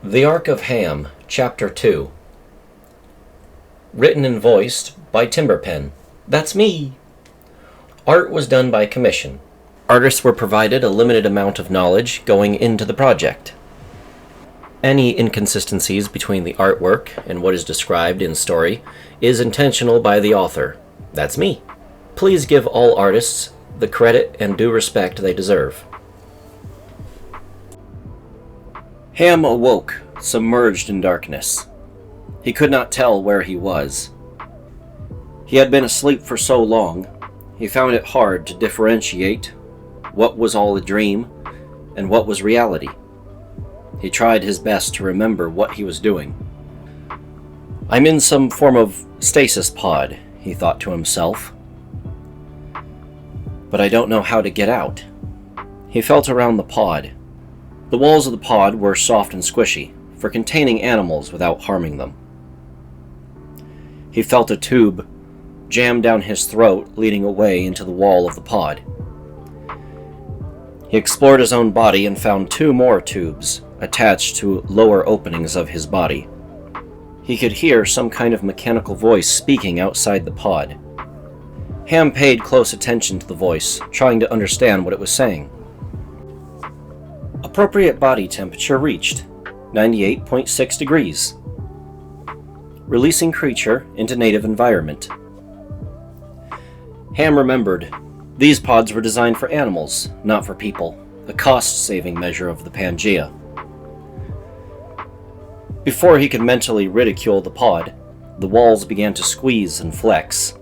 The Ark of Ham, Chapter 2. Written and voiced by TimberPen. That's me! Art was done by commission. Artists were provided a limited amount of knowledge going into the project. Any inconsistencies between the artwork and what is described in story is intentional by the author. That's me. Please give all artists the credit and due respect they deserve. Ham awoke, submerged in darkness. He could not tell where he was. He had been asleep for so long, he found it hard to differentiate what was all a dream and what was reality. He tried his best to remember what he was doing. I'm in some form of stasis pod, he thought to himself. But I don't know how to get out. He felt around the pod. The walls of the pod were soft and squishy, for containing animals without harming them. He felt a tube jammed down his throat, leading away into the wall of the pod. He explored his own body and found two more tubes attached to lower openings of his body. He could hear some kind of mechanical voice speaking outside the pod. Ham paid close attention to the voice, trying to understand what it was saying. Appropriate body temperature reached, 98.6 degrees. Releasing creature into native environment. Ham remembered, these pods were designed for animals, not for people, a cost-saving measure of the Pangea. Before he could mentally ridicule the pod, the walls began to squeeze and flex.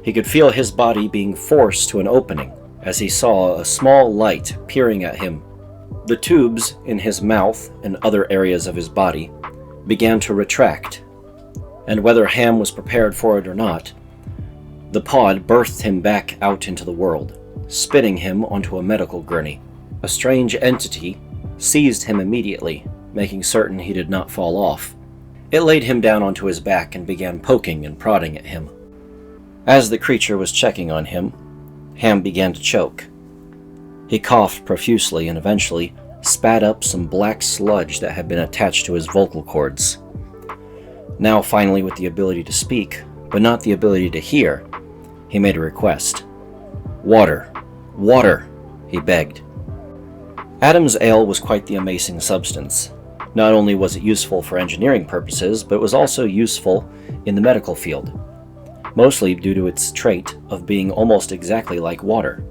He could feel his body being forced to an opening as he saw a small light peering at him. The tubes in his mouth and other areas of his body began to retract, and whether Ham was prepared for it or not, the pod birthed him back out into the world, spitting him onto a medical gurney. A strange entity seized him immediately, making certain he did not fall off. It laid him down onto his back and began poking and prodding at him. As the creature was checking on him, Ham began to choke. He coughed profusely and eventually spat up some black sludge that had been attached to his vocal cords. Now finally with the ability to speak, but not the ability to hear, he made a request. Water! Water! He begged. Adam's ale was quite the amazing substance. Not only was it useful for engineering purposes, but it was also useful in the medical field, mostly due to its trait of being almost exactly like water.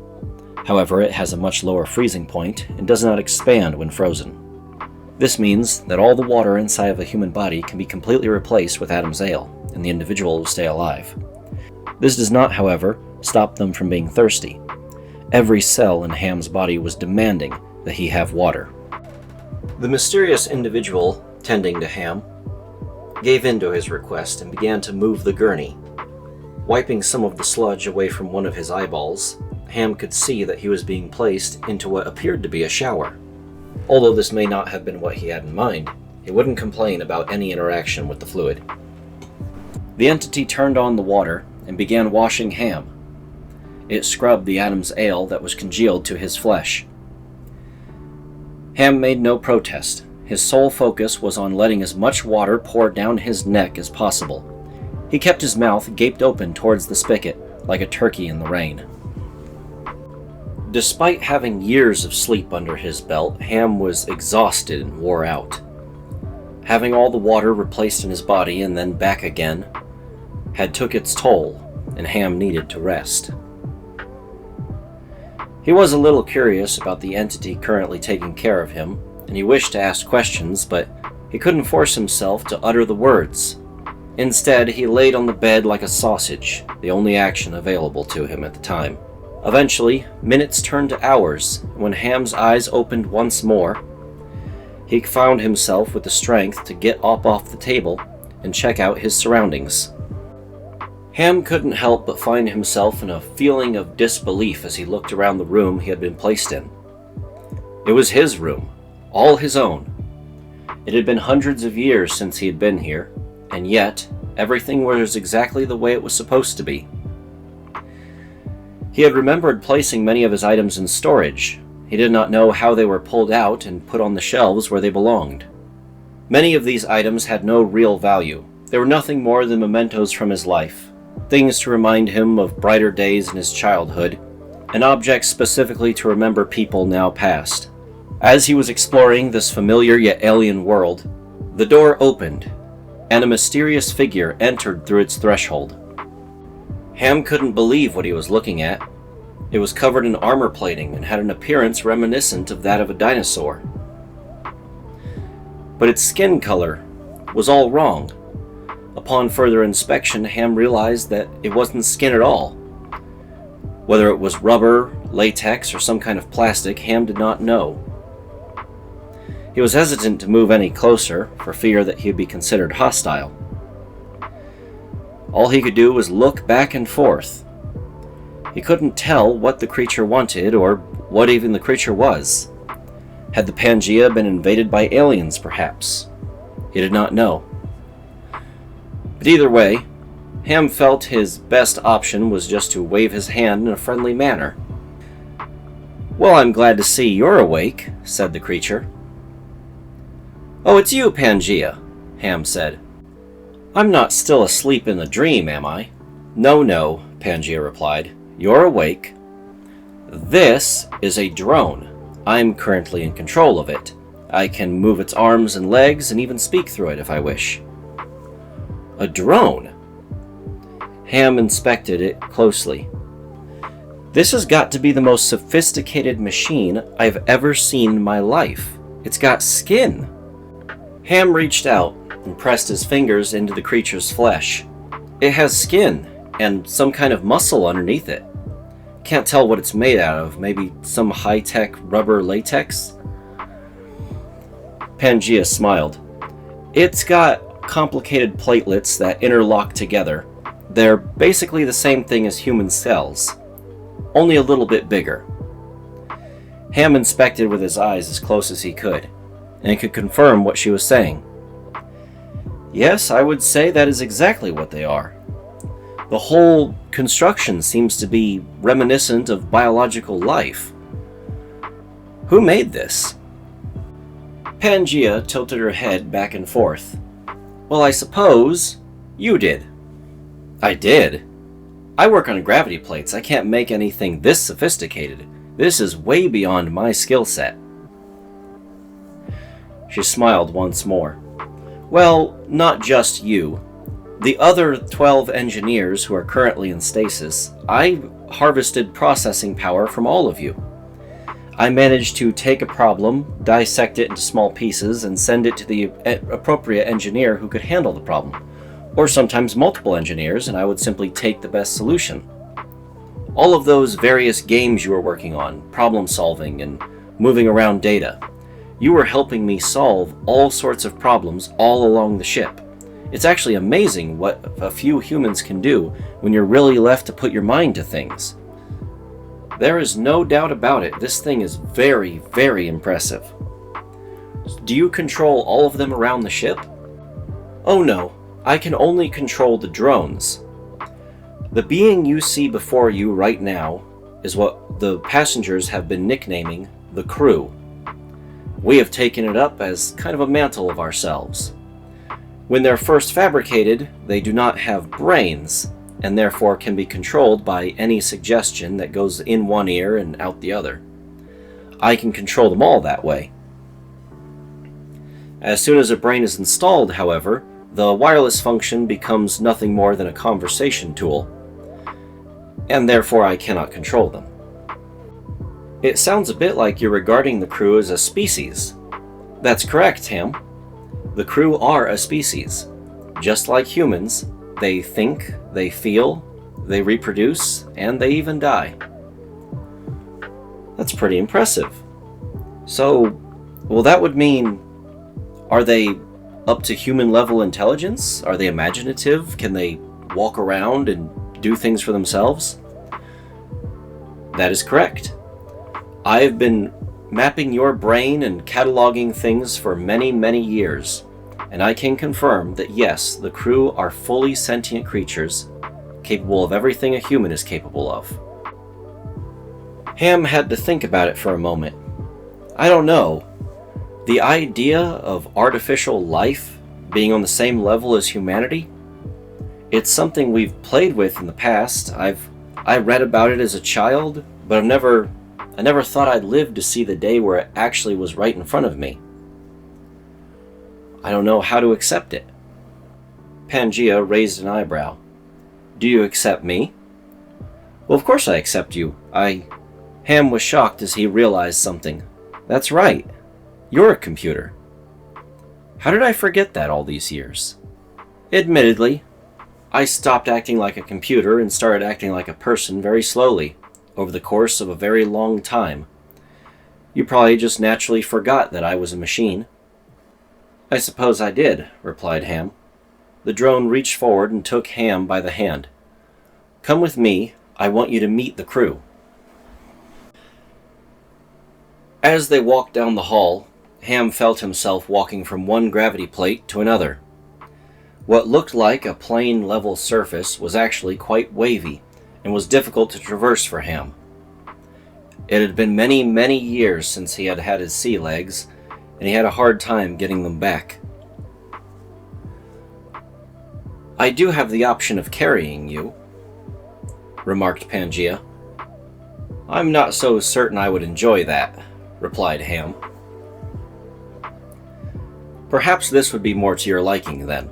However, it has a much lower freezing point and does not expand when frozen. This means that all the water inside of a human body can be completely replaced with Adam's ale, and the individual will stay alive. This does not, however, stop them from being thirsty. Every cell in Ham's body was demanding that he have water. The mysterious individual tending to Ham gave in to his request and began to move the gurney. Wiping some of the sludge away from one of his eyeballs, Ham could see that he was being placed into what appeared to be a shower. Although this may not have been what he had in mind, he wouldn't complain about any interaction with the fluid. The entity turned on the water and began washing Ham. It scrubbed the Adam's ale that was congealed to his flesh. Ham made no protest. His sole focus was on letting as much water pour down his neck as possible. He kept his mouth gaped open towards the spigot, like a turkey in the rain. Despite having years of sleep under his belt, Ham was exhausted and wore out. Having all the water replaced in his body and then back again had took its toll, and Ham needed to rest. He was a little curious about the entity currently taking care of him, and he wished to ask questions, but he couldn't force himself to utter the words. Instead, he laid on the bed like a sausage, the only action available to him at the time. Eventually, minutes turned to hours. When Ham's eyes opened once more, he found himself with the strength to get up off the table and check out his surroundings. Ham couldn't help but find himself in a feeling of disbelief as he looked around the room he had been placed in. It was his room, all his own. It had been hundreds of years since he had been here, and yet everything was exactly the way it was supposed to be. He had remembered placing many of his items in storage. He did not know how they were pulled out and put on the shelves where they belonged. Many of these items had no real value. They were nothing more than mementos from his life, things to remind him of brighter days in his childhood, and objects specifically to remember people now past. As he was exploring this familiar yet alien world, the door opened, and a mysterious figure entered through its threshold. Ham couldn't believe what he was looking at. It was covered in armor plating and had an appearance reminiscent of that of a dinosaur. But its skin color was all wrong. Upon further inspection, Ham realized that it wasn't skin at all. Whether it was rubber, latex, or some kind of plastic, Ham did not know. He was hesitant to move any closer, for fear that he would be considered hostile. All he could do was look back and forth. He couldn't tell what the creature wanted, or what even the creature was. Had the Pangea been invaded by aliens, perhaps? He did not know. But either way, Ham felt his best option was just to wave his hand in a friendly manner. "Well, I'm glad to see you're awake," said the creature. "Oh, it's you, Pangea," Ham said. "I'm not still asleep in a dream, am I?" No, Pangea replied. "You're awake. This is a drone. I'm currently in control of it. I can move its arms and legs and even speak through it if I wish." A drone? Ham inspected it closely. "This has got to be the most sophisticated machine I've ever seen in my life. It's got skin." Ham reached out and pressed his fingers into the creature's flesh. It has skin and some kind of muscle underneath it. Can't tell what it's made out of, maybe some high-tech rubber latex? Pangea smiled. "It's got complicated platelets that interlock together. They're basically the same thing as human cells, only a little bit bigger." Ham inspected with his eyes as close as he could, and could confirm what she was saying. "Yes, I would say that is exactly what they are. The whole construction seems to be reminiscent of biological life. Who made this?" Pangea tilted her head back and forth. "Well, I suppose you did." "I did? I work on gravity plates. I can't make anything this sophisticated. This is way beyond my skill set." She smiled once more. "Well, not just you. The other 12 engineers who are currently in stasis, I harvested processing power from all of you. I managed to take a problem, dissect it into small pieces, and send it to the appropriate engineer who could handle the problem. Or sometimes multiple engineers, and I would simply take the best solution. All of those various games you were working on, problem solving and moving around data, you were helping me solve all sorts of problems all along the ship. It's actually amazing what a few humans can do when you're really left to put your mind to things. There is no doubt about it, this thing is very, very impressive. Do you control all of them around the ship?" "Oh no, I can only control the drones. The being you see before you right now is what the passengers have been nicknaming the crew. We have taken it up as kind of a mantle of ourselves. When they're first fabricated, they do not have brains, and therefore can be controlled by any suggestion that goes in one ear and out the other. I can control them all that way. As soon as a brain is installed, however, the wireless function becomes nothing more than a conversation tool, and therefore I cannot control them." "It sounds a bit like you're regarding the crew as a species." "That's correct, Ham. The crew are a species. Just like humans, they think, they feel, they reproduce, and they even die." "That's pretty impressive. So, well, that would mean, are they up to human level intelligence? Are they imaginative? Can they walk around and do things for themselves?" "That is correct. I've been mapping your brain and cataloging things for many, many years, and I can confirm that yes, the crew are fully sentient creatures, capable of everything a human is capable of." Ham had to think about it for a moment. "I don't know. The idea of artificial life being on the same level as humanity, it's something we've played with in the past. I read about it as a child, but I never thought I'd live to see the day where it actually was right in front of me. I don't know how to accept it. Pangea raised an eyebrow. Do you accept me? Well, of course I accept you. Ham was shocked as he realized something. That's right. You're a computer. How did I forget that all these years? Admittedly, I stopped acting like a computer and started acting like a person very slowly, over the course of a very long time. You probably just naturally forgot that I was a machine. I suppose I did, replied Ham. The drone reached forward and took Ham by the hand. Come with me, I want you to meet the crew. As they walked down the hall, Ham felt himself walking from one gravity plate to another. What looked like a plain level surface was actually quite wavy and was difficult to traverse for Ham. It had been many, many years since he had had his sea legs, and he had a hard time getting them back. I do have the option of carrying you, remarked Pangea. I'm not so certain I would enjoy that, replied Ham. Perhaps this would be more to your liking, then.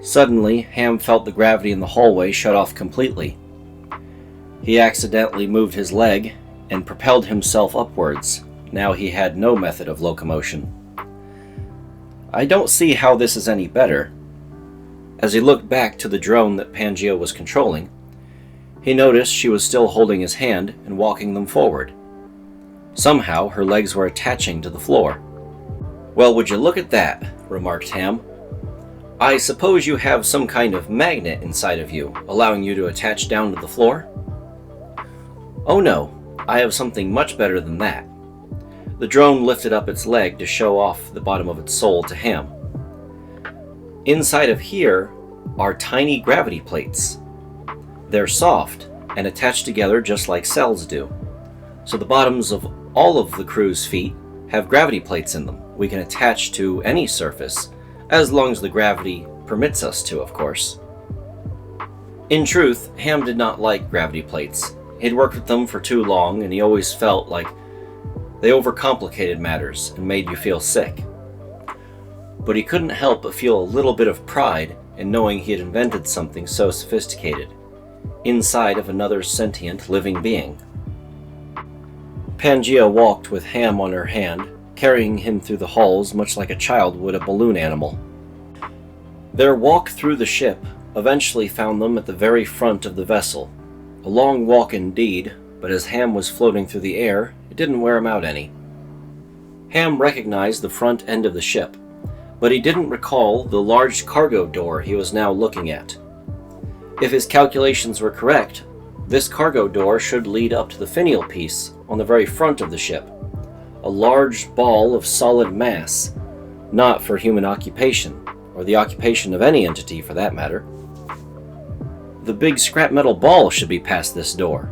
Suddenly, Ham felt the gravity in the hallway shut off completely. He accidentally moved his leg and propelled himself upwards. Now he had no method of locomotion. I don't see how this is any better. As he looked back to the drone that Pangea was controlling, he noticed she was still holding his hand and walking them forward. Somehow, her legs were attaching to the floor. Well, would you look at that, remarked Ham. I suppose you have some kind of magnet inside of you, allowing you to attach down to the floor? Oh no, I have something much better than that. The drone lifted up its leg to show off the bottom of its sole to Ham. Inside of here are tiny gravity plates. They're soft and attached together just like cells do. So the bottoms of all of the crew's feet have gravity plates in them. We can attach to any surface, as long as the gravity permits us to, of course. In truth, Ham did not like gravity plates. He'd worked with them for too long, and he always felt like they overcomplicated matters and made you feel sick. But he couldn't help but feel a little bit of pride in knowing he had invented something so sophisticated, inside of another sentient living being. Pangea walked with Ham on her hand, carrying him through the halls much like a child would a balloon animal. Their walk through the ship eventually found them at the very front of the vessel. A long walk indeed, but as Ham was floating through the air, it didn't wear him out any. Ham recognized the front end of the ship, but he didn't recall the large cargo door he was now looking at. If his calculations were correct, this cargo door should lead up to the finial piece on the very front of the ship, a large ball of solid mass, not for human occupation, or the occupation of any entity for that matter. The big scrap metal ball should be past this door.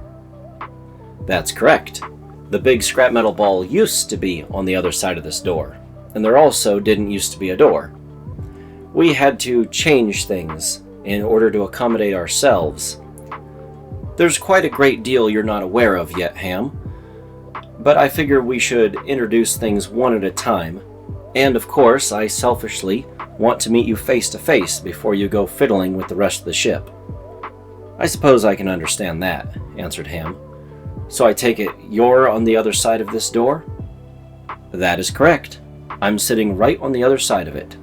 That's correct. The big scrap metal ball used to be on the other side of this door, and there also didn't used to be a door. We had to change things in order to accommodate ourselves. There's quite a great deal you're not aware of yet, Ham, but I figure we should introduce things one at a time, and of course, I selfishly want to meet you face to face before you go fiddling with the rest of the ship. I suppose I can understand that, answered Ham. So I take it you're on the other side of this door? That is correct. I'm sitting right on the other side of it.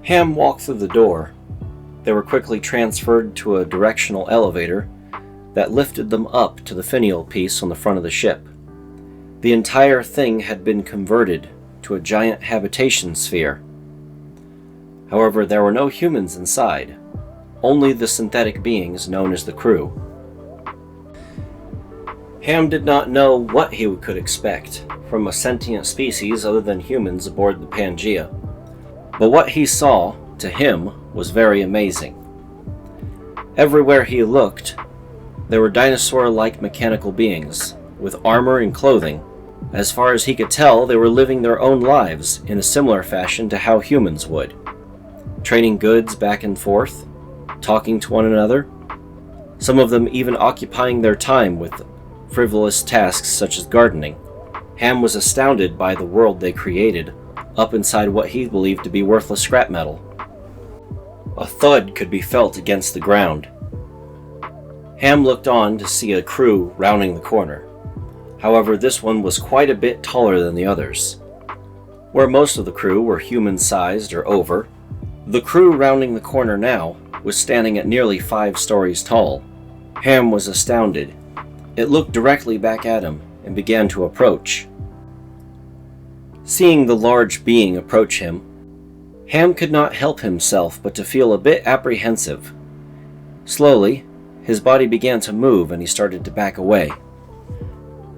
Ham walked through the door. They were quickly transferred to a directional elevator that lifted them up to the finial piece on the front of the ship. The entire thing had been converted to a giant habitation sphere. However, there were no humans inside, only the synthetic beings known as the crew. Ham did not know what he could expect from a sentient species other than humans aboard the Pangea, but what he saw, to him, was very amazing. Everywhere he looked, there were dinosaur-like mechanical beings, with armor and clothing, As far as he could tell, they were living their own lives in a similar fashion to how humans would. Trading goods back and forth, talking to one another, some of them even occupying their time with frivolous tasks such as gardening. Ham was astounded by the world they created up inside what he believed to be worthless scrap metal. A thud could be felt against the ground. Ham looked on to see a crew rounding the corner. However, this one was quite a bit taller than the others. Where most of the crew were human-sized or over, the crew rounding the corner now was standing at nearly 5 stories tall. Ham was astounded. It looked directly back at him and began to approach. Seeing the large being approach him, Ham could not help himself but to feel a bit apprehensive. Slowly, his body began to move and he started to back away.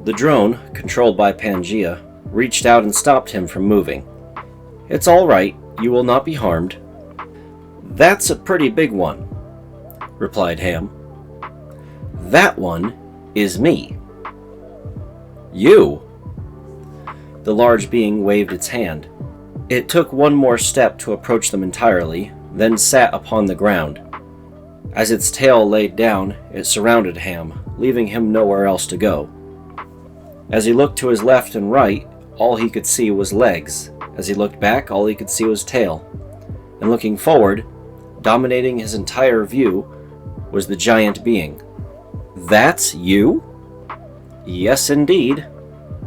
The drone, controlled by Pangea, reached out and stopped him from moving. "It's all right, you will not be harmed." "That's a pretty big one," replied Ham. "That one is me." "You?" The large being waved its hand. It took one more step to approach them entirely, then sat upon the ground. As its tail laid down, it surrounded Ham, leaving him nowhere else to go. As he looked to his left and right, all he could see was legs. As he looked back, all he could see was tail. And looking forward, dominating his entire view, was the giant being. "That's you?" "Yes, indeed.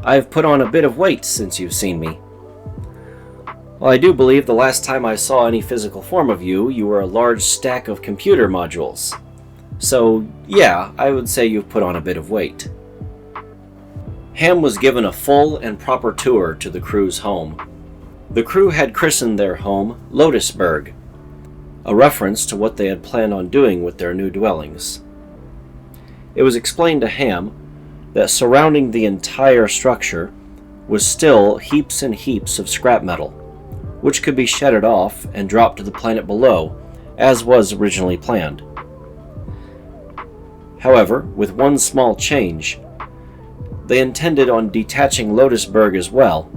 I've put on a bit of weight since you've seen me." "Well, I do believe the last time I saw any physical form of you, you were a large stack of computer modules. So, yeah, I would say you've put on a bit of weight." Ham was given a full and proper tour to the crew's home. The crew had christened their home Lotusburg, a reference to what they had planned on doing with their new dwellings. It was explained to Ham that surrounding the entire structure was still heaps and heaps of scrap metal, which could be shedded off and dropped to the planet below, as was originally planned. However, with one small change, they intended on detaching Lotusburg as well.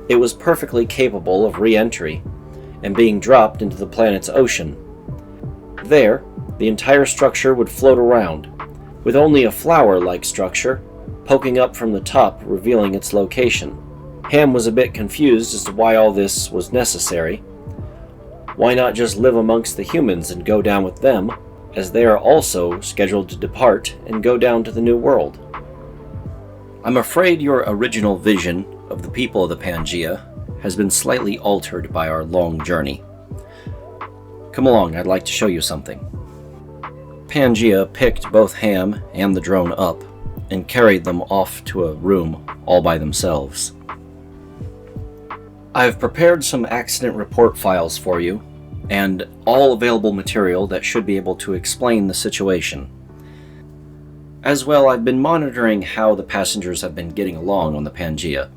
It was perfectly capable of re-entry and being dropped into the planet's ocean. There, the entire structure would float around, with only a flower-like structure poking up from the top, revealing its location. Ham was a bit confused as to why all this was necessary. Why not just live amongst the humans and go down with them, as they are also scheduled to depart and go down to the new world? "I'm afraid your original vision of the people of the Pangea has been slightly altered by our long journey. Come along, I'd like to show you something." Pangea picked both Ham and the drone up and carried them off to a room all by themselves. "I've prepared some accident report files for you, and all available material that should be able to explain the situation. As well, I've been monitoring how the passengers have been getting along on the Pangea.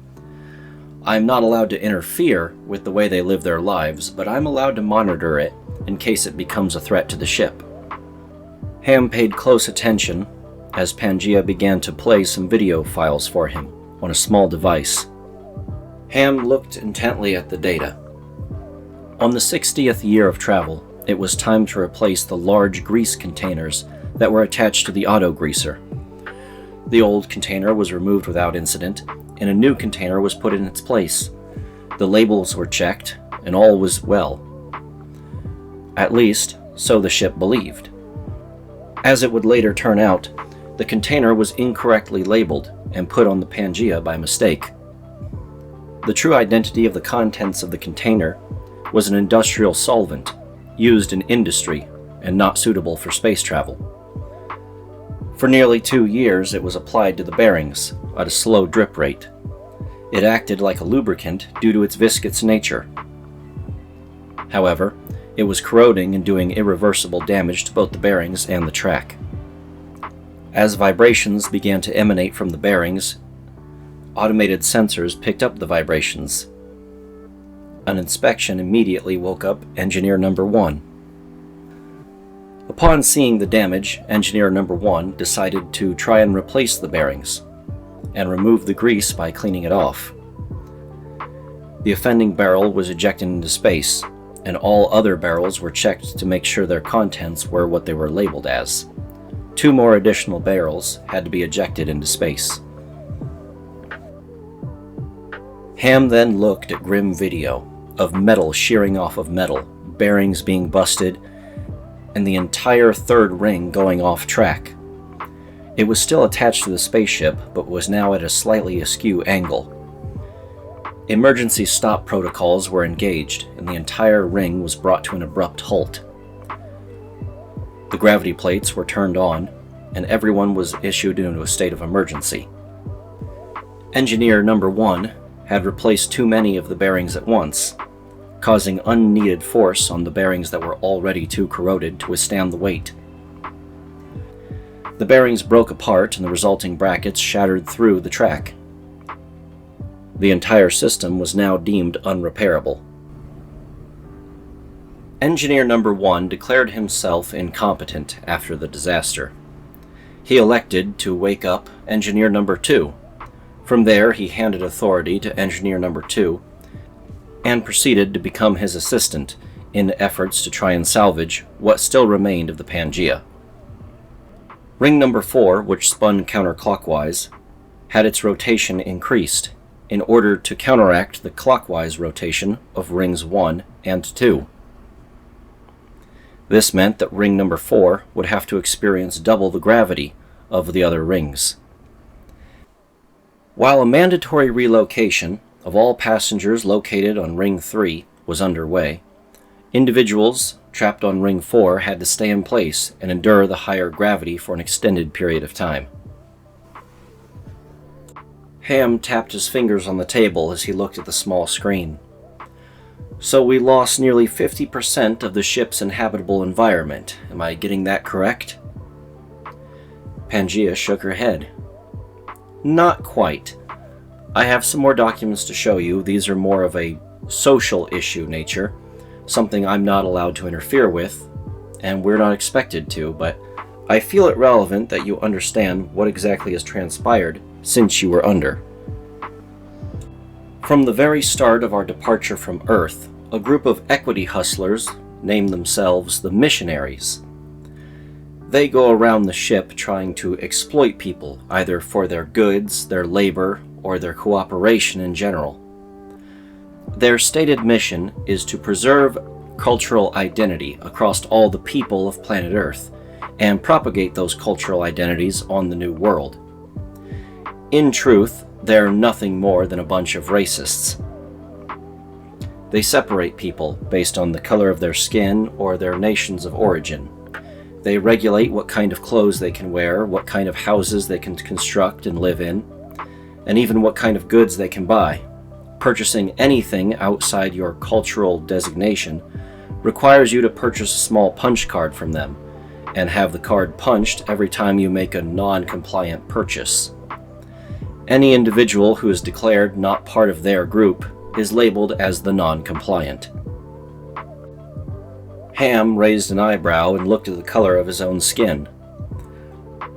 I'm not allowed to interfere with the way they live their lives, but I'm allowed to monitor it in case it becomes a threat to the ship." Ham paid close attention as Pangea began to play some video files for him on a small device. Ham looked intently at the data. On the 60th year of travel, it was time to replace the large grease containers that were attached to the auto greaser. The old container was removed without incident, and a new container was put in its place. The labels were checked, and all was well. At least, so the ship believed. As it would later turn out, the container was incorrectly labeled and put on the Pangea by mistake. The true identity of the contents of the container was an industrial solvent used in industry and not suitable for space travel. For nearly 2 years, it was applied to the bearings at a slow drip rate. It acted like a lubricant due to its viscous nature. However, it was corroding and doing irreversible damage to both the bearings and the track. As vibrations began to emanate from the bearings, automated sensors picked up the vibrations. An inspection immediately woke up Engineer Number 1. Upon seeing the damage, Engineer Number 1 decided to try and replace the bearings. and removed the grease by cleaning it off. The offending barrel was ejected into space, and all other barrels were checked to make sure their contents were what they were labeled as. 2 more additional barrels had to be ejected into space. Ham then looked at grim video of metal shearing off of metal, bearings being busted, and the entire third ring going off track. It was still attached to the spaceship, but was now at a slightly askew angle. Emergency stop protocols were engaged, and the entire ring was brought to an abrupt halt. The gravity plates were turned on, and everyone was issued into a state of emergency. Engineer number 1 had replaced too many of the bearings at once, causing unneeded force on the bearings that were already too corroded to withstand the weight. The bearings broke apart and the resulting brackets shattered through the track. The entire system was now deemed unrepairable. Engineer number 1 declared himself incompetent after the disaster. He elected to wake up Engineer number 2. From there, he handed authority to Engineer number 2 and proceeded to become his assistant in efforts to try and salvage what still remained of the Pangea. Ring number 4, which spun counterclockwise, had its rotation increased in order to counteract the clockwise rotation of rings 1 and 2. This meant that ring number 4 would have to experience double the gravity of the other rings. While a mandatory relocation of all passengers located on ring 3 was underway, individuals trapped on ring 4 had to stay in place and endure the higher gravity for an extended period of time. Ham tapped his fingers on the table as he looked at the small screen. So we lost nearly 50% of the ship's inhabitable environment. Am I getting that correct? Pangea shook her head. Not quite. I have some more documents to show you. These are more of a social issue nature, something I'm not allowed to interfere with, and we're not expected to, but I feel it relevant that you understand what exactly has transpired since you were under. From the very start of our departure from Earth, a group of equity hustlers named themselves the Missionaries. They go around the ship trying to exploit people, either for their goods, their labor, or their cooperation in general. Their stated mission is to preserve cultural identity across all the people of planet Earth and propagate those cultural identities on the new world. In truth, they're nothing more than a bunch of racists. They separate people based on the color of their skin or their nations of origin. They regulate what kind of clothes they can wear, what kind of houses they can construct and live in, and even what kind of goods they can buy. Purchasing anything outside your cultural designation requires you to purchase a small punch card from them and have the card punched every time you make a non-compliant purchase. Any individual who is declared not part of their group is labeled as the non-compliant. Ham raised an eyebrow and looked at the color of his own skin.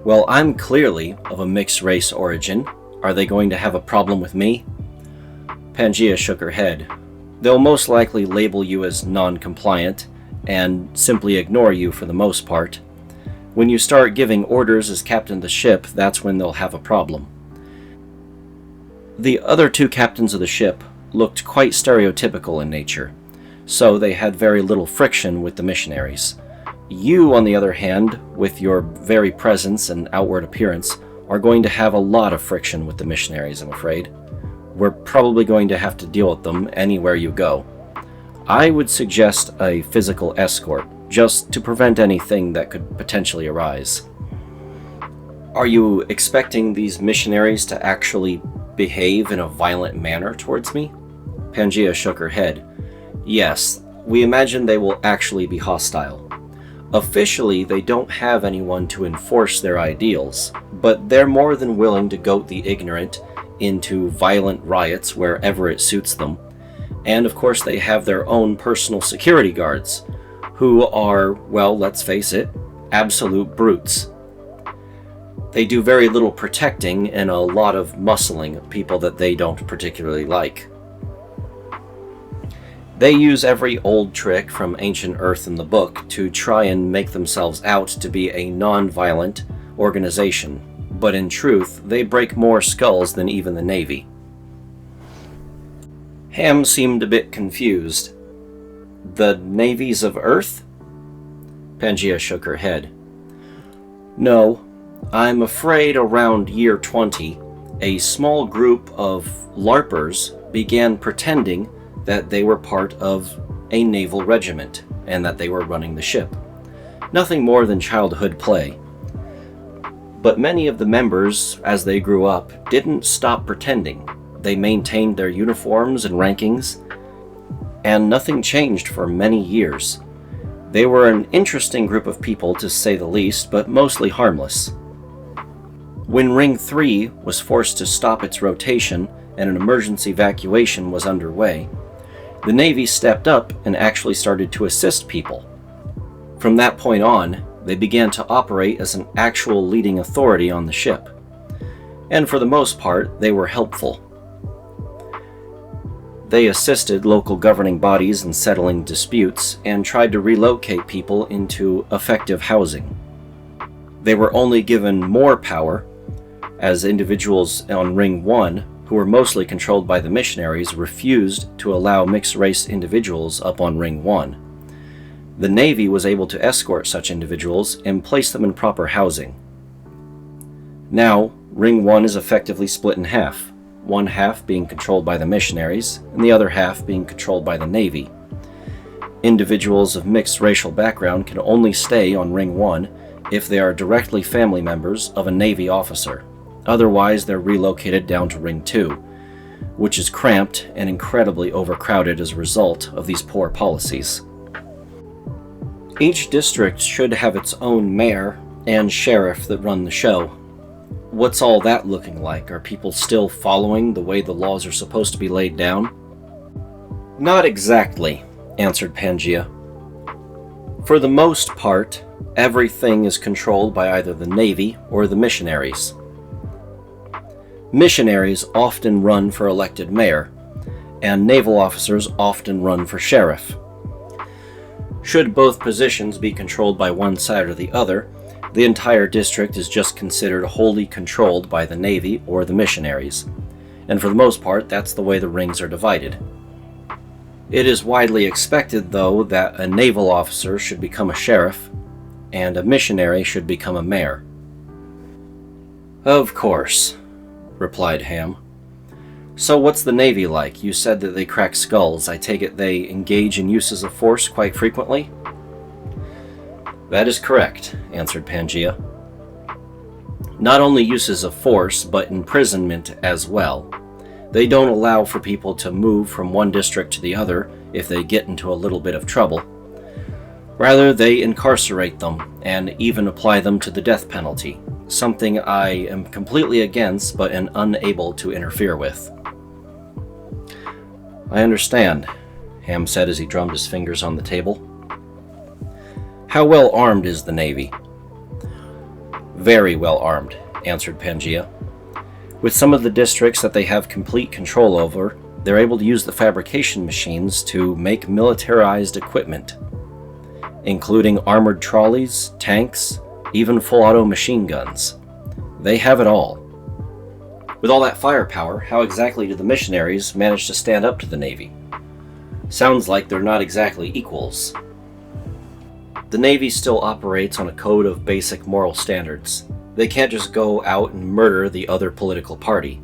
Well, I'm clearly of a mixed race origin. Are they going to have a problem with me? Pangea shook her head. They'll most likely label you as non-compliant and simply ignore you for the most part. When you start giving orders as captain of the ship, that's when they'll have a problem. The other 2 captains of the ship looked quite stereotypical in nature, so they had very little friction with the missionaries. You, on the other hand, with your very presence and outward appearance, are going to have a lot of friction with the missionaries, I'm afraid. We're probably going to have to deal with them anywhere you go. I would suggest a physical escort, just to prevent anything that could potentially arise. Are you expecting these missionaries to actually behave in a violent manner towards me? Pangea shook her head. Yes, we imagine they will actually be hostile. Officially, they don't have anyone to enforce their ideals, but they're more than willing to goad the ignorant into violent riots wherever it suits them. And of course, they have their own personal security guards, who are, well, let's face it, absolute brutes. They do very little protecting and a lot of muscling of people that they don't particularly like. They use every old trick from ancient Earth in the book to try and make themselves out to be a non-violent organization, but in truth, they break more skulls than even the Navy. Ham seemed a bit confused. The navies of Earth? Pangaea shook her head. No, I'm afraid around year 20, a small group of LARPers began pretending that they were part of a naval regiment and that they were running the ship. Nothing more than childhood play. But many of the members, as they grew up, didn't stop pretending. They maintained their uniforms and rankings, and nothing changed for many years. They were an interesting group of people, to say the least, but mostly harmless. When Ring 3 was forced to stop its rotation and an emergency evacuation was underway, the Navy stepped up and actually started to assist people. From that point on, they began to operate as an actual leading authority on the ship. And for the most part, they were helpful. They assisted local governing bodies in settling disputes and tried to relocate people into effective housing. They were only given more power, as individuals on Ring 1, who were mostly controlled by the missionaries, refused to allow mixed-race individuals up on Ring 1. The Navy was able to escort such individuals and place them in proper housing. Now, Ring 1 is effectively split in half, one half being controlled by the missionaries, and the other half being controlled by the Navy. Individuals of mixed racial background can only stay on Ring 1 if they are directly family members of a Navy officer. Otherwise, they're relocated down to Ring 2, which is cramped and incredibly overcrowded as a result of these poor policies. Each district should have its own mayor and sheriff that run the show. What's all that looking like? Are people still following the way the laws are supposed to be laid down? Not exactly, answered Pangaea. For the most part, everything is controlled by either the Navy or the missionaries. Missionaries often run for elected mayor, and naval officers often run for sheriff. Should both positions be controlled by one side or the other, the entire district is just considered wholly controlled by the Navy or the missionaries, and for the most part, that's the way the rings are divided. It is widely expected, though, that a naval officer should become a sheriff, and a missionary should become a mayor. Of course, replied Ham. So what's the Navy like? You said that they crack skulls. I take it they engage in uses of force quite frequently? That is correct, answered Pangaea. Not only uses of force, but imprisonment as well. They don't allow for people to move from one district to the other if they get into a little bit of trouble. Rather, they incarcerate them and even apply them to the death penalty, something I am completely against but am unable to interfere with. I understand, Ham said as he drummed his fingers on the table. How well armed is the Navy? Very well armed, answered Pangaea. With some of the districts that they have complete control over, they're able to use the fabrication machines to make militarized equipment, including armored trolleys, tanks, even full-auto machine guns. They have it all. With all that firepower, how exactly do the missionaries manage to stand up to the Navy? Sounds like they're not exactly equals. The Navy still operates on a code of basic moral standards. They can't just go out and murder the other political party.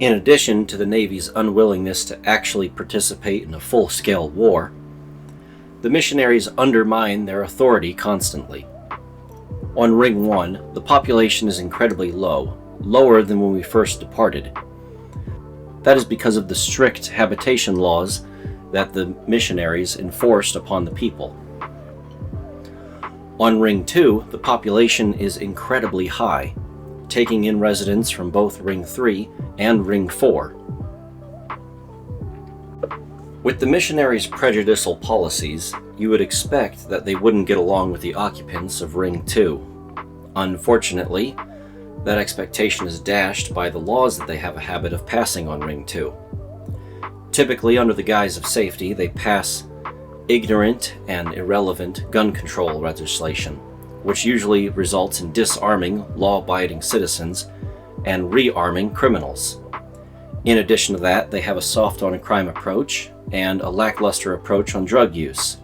In addition to the Navy's unwillingness to actually participate in a full-scale war, the missionaries undermine their authority constantly. On Ring 1, the population is incredibly low, lower than when we first departed. That is because of the strict habitation laws that the missionaries enforced upon the people. On Ring 2, the population is incredibly high, taking in residents from both Ring 3 and Ring 4. With the missionaries' prejudicial policies, you would expect that they wouldn't get along with the occupants of Ring 2. Unfortunately, that expectation is dashed by the laws that they have a habit of passing on Ring 2. Typically, under the guise of safety, they pass ignorant and irrelevant gun control legislation, which usually results in disarming law-abiding citizens and rearming criminals. In addition to that, they have a soft-on-crime approach and a lackluster approach on drug use.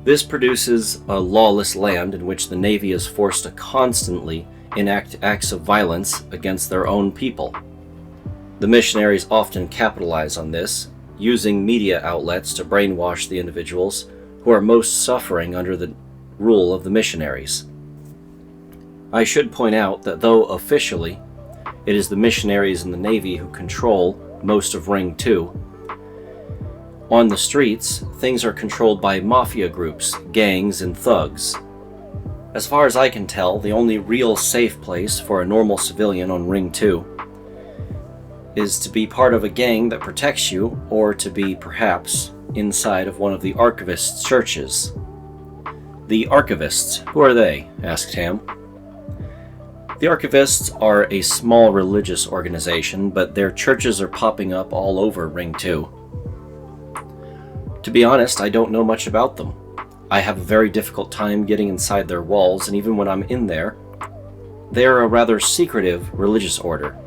This produces a lawless land in which the Navy is forced to constantly enact acts of violence against their own people. The missionaries often capitalize on this, using media outlets to brainwash the individuals who are most suffering under the rule of the missionaries. I should point out that though officially it is the missionaries in the Navy who control most of Ring 2, on the streets, things are controlled by mafia groups, gangs, and thugs. As far as I can tell, the only real safe place for a normal civilian on Ring 2 is to be part of a gang that protects you, or to be, perhaps, inside of one of the archivists' churches. The archivists, who are they? Asked Ham. The archivists are a small religious organization, but their churches are popping up all over Ring 2. To be honest, I don't know much about them. I have a very difficult time getting inside their walls, and even when I'm in there, they're a rather secretive religious order.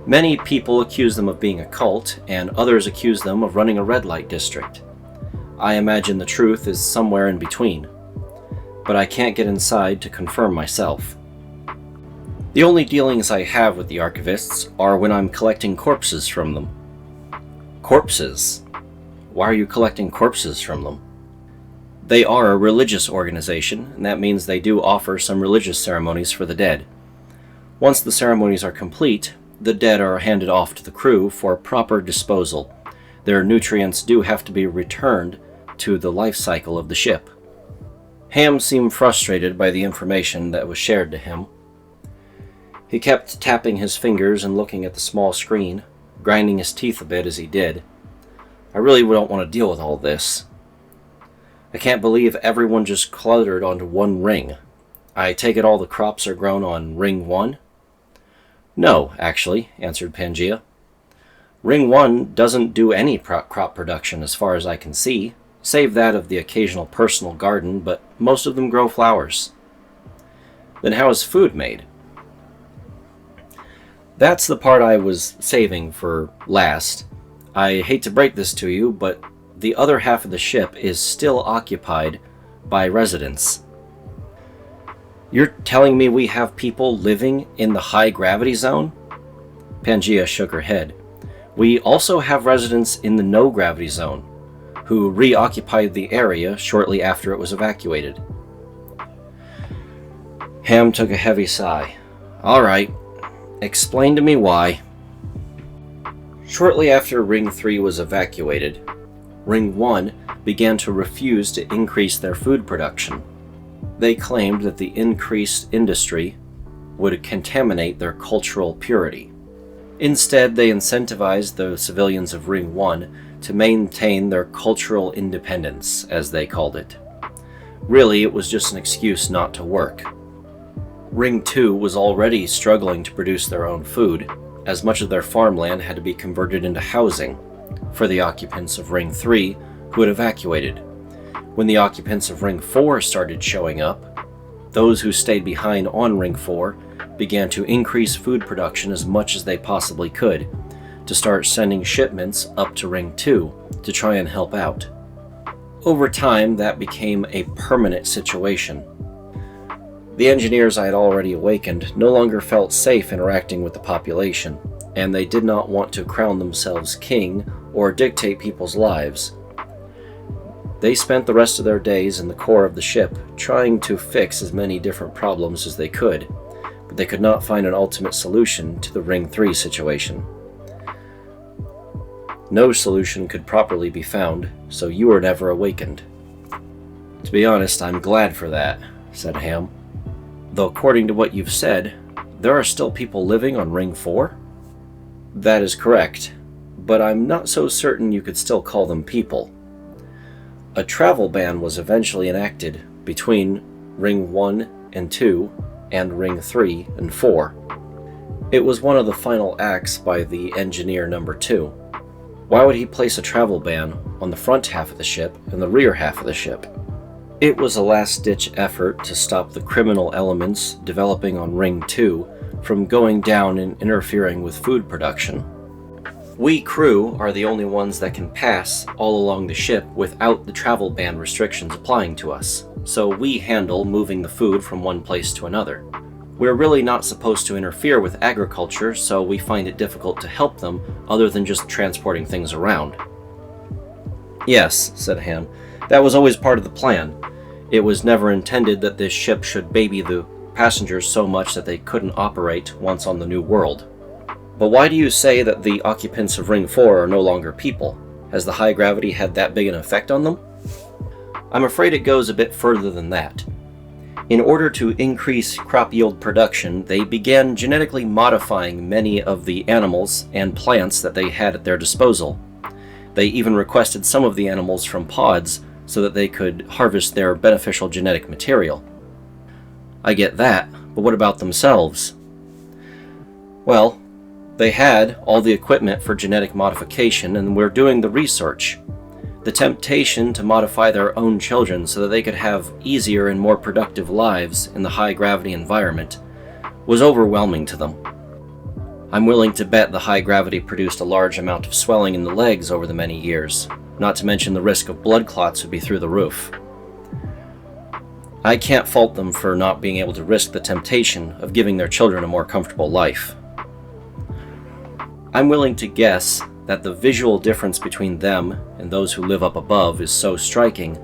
Many people accuse them of being a cult, and others accuse them of running a red light district. I imagine the truth is somewhere in between, but I can't get inside to confirm myself. The only dealings I have with the archivists are when I'm collecting corpses from them. Corpses? Why are you collecting corpses from them? They are a religious organization, and that means they do offer some religious ceremonies for the dead. Once the ceremonies are complete, the dead are handed off to the crew for proper disposal. Their nutrients do have to be returned to the life cycle of the ship. Ham seemed frustrated by the information that was shared to him. He kept tapping his fingers and looking at the small screen, grinding his teeth a bit as he did. I really don't want to deal with all this. I can't believe everyone just cluttered onto one ring. I take it all the crops are grown on Ring 1? No, actually, answered Pangaea. Ring 1 doesn't do any crop production as far as I can see, save that of the occasional personal garden, but most of them grow flowers. Then how is food made? That's the part I was saving for last. I hate to break this to you, but the other half of the ship is still occupied by residents. You're telling me we have people living in the high gravity zone? Pangaea shook her head. We also have residents in the no gravity zone, who reoccupied the area shortly after it was evacuated. Ham took a heavy sigh. All right, explain to me why. Shortly after Ring 3 was evacuated, Ring 1 began to refuse to increase their food production. They claimed that the increased industry would contaminate their cultural purity. Instead, they incentivized the civilians of Ring 1 to maintain their cultural independence, as they called it. Really, it was just an excuse not to work. Ring 2 was already struggling to produce their own food, as much of their farmland had to be converted into housing for the occupants of Ring 3 who had evacuated. When the occupants of Ring 4 started showing up, those who stayed behind on Ring 4 began to increase food production as much as they possibly could, to start sending shipments up to Ring 2 to try and help out. Over time, that became a permanent situation. The engineers I had already awakened no longer felt safe interacting with the population, and they did not want to crown themselves king or dictate people's lives. They spent the rest of their days in the core of the ship, trying to fix as many different problems as they could, but they could not find an ultimate solution to the Ring 3 situation. No solution could properly be found, so you were never awakened. To be honest, I'm glad for that, said Ham. Though according to what you've said, there are still people living on Ring 4? That is correct, but I'm not so certain you could still call them people. A travel ban was eventually enacted between Ring 1 and 2 and Ring 3 and 4. It was one of the final acts by the engineer number 2. Why would he place a travel ban on the front half of the ship and the rear half of the ship? It was a last-ditch effort to stop the criminal elements developing on Ring 2 from going down and interfering with food production. We crew are the only ones that can pass all along the ship without the travel ban restrictions applying to us, so we handle moving the food from one place to another. We're really not supposed to interfere with agriculture, so we find it difficult to help them other than just transporting things around. Yes, said Ham, that was always part of the plan. It was never intended that this ship should baby the passengers so much that they couldn't operate once on the new world. But why do you say that the occupants of Ring 4 are no longer people? Has the high gravity had that big an effect on them? I'm afraid it goes a bit further than that. In order to increase crop yield production, they began genetically modifying many of the animals and plants that they had at their disposal. They even requested some of the animals from pods so that they could harvest their beneficial genetic material. I get that, but what about themselves? Well, they had all the equipment for genetic modification, and we're doing the research. The temptation to modify their own children so that they could have easier and more productive lives in the high-gravity environment was overwhelming to them. I'm willing to bet the high gravity produced a large amount of swelling in the legs over the many years, not to mention the risk of blood clots would be through the roof. I can't fault them for not being able to risk the temptation of giving their children a more comfortable life. I'm willing to guess that the visual difference between them and those who live up above is so striking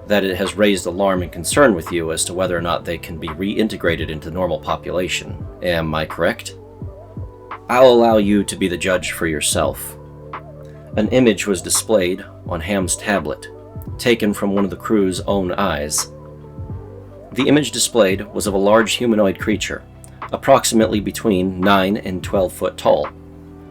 that it has raised alarm and concern with you as to whether or not they can be reintegrated into normal population. Am I correct? I'll allow you to be the judge for yourself. An image was displayed on Ham's tablet, taken from one of the crew's own eyes. The image displayed was of a large humanoid creature, approximately between 9 and 12 foot tall.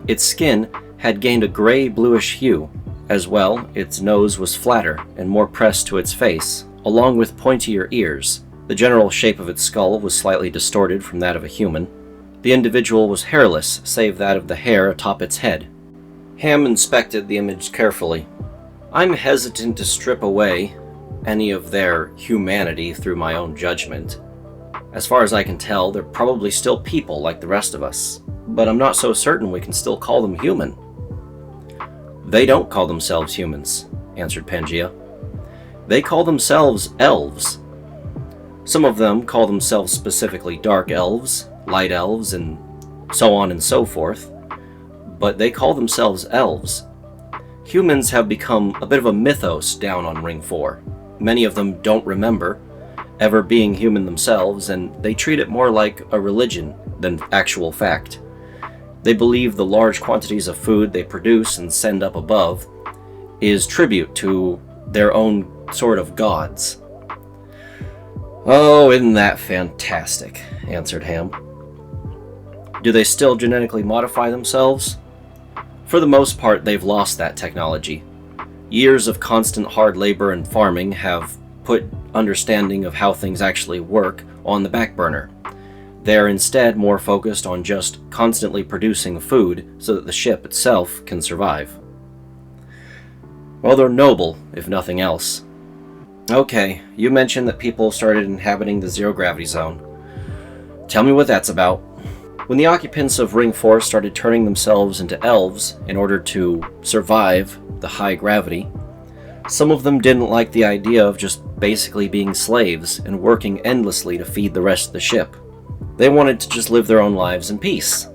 Its skin had gained a gray-bluish hue. As well, its nose was flatter and more pressed to its face, along with pointier ears. The general shape of its skull was slightly distorted from that of a human. The individual was hairless, save that of the hair atop its head. Ham inspected the image carefully. I'm hesitant to strip away any of their humanity through my own judgment. As far as I can tell, they're probably still people like the rest of us, but I'm not so certain we can still call them human. They don't call themselves humans, answered Pangaea. They call themselves elves. Some of them call themselves specifically dark elves, light elves, and so on and so forth, but they call themselves elves. Humans have become a bit of a mythos down on Ring 4. Many of them don't remember ever being human themselves, and they treat it more like a religion than actual fact. They believe the large quantities of food they produce and send up above is tribute to their own sort of gods. Oh, isn't that fantastic, answered Ham. Do they still genetically modify themselves? For the most part, they've lost that technology. Years of constant hard labor and farming have put understanding of how things actually work on the back burner. They're instead more focused on just constantly producing food so that the ship itself can survive. Well, they're noble, if nothing else. Okay, you mentioned that people started inhabiting the zero-gravity zone. Tell me what that's about. When the occupants of Ring 4 started turning themselves into elves in order to survive the high gravity, some of them didn't like the idea of just basically being slaves and working endlessly to feed the rest of the ship. They wanted to just live their own lives in peace.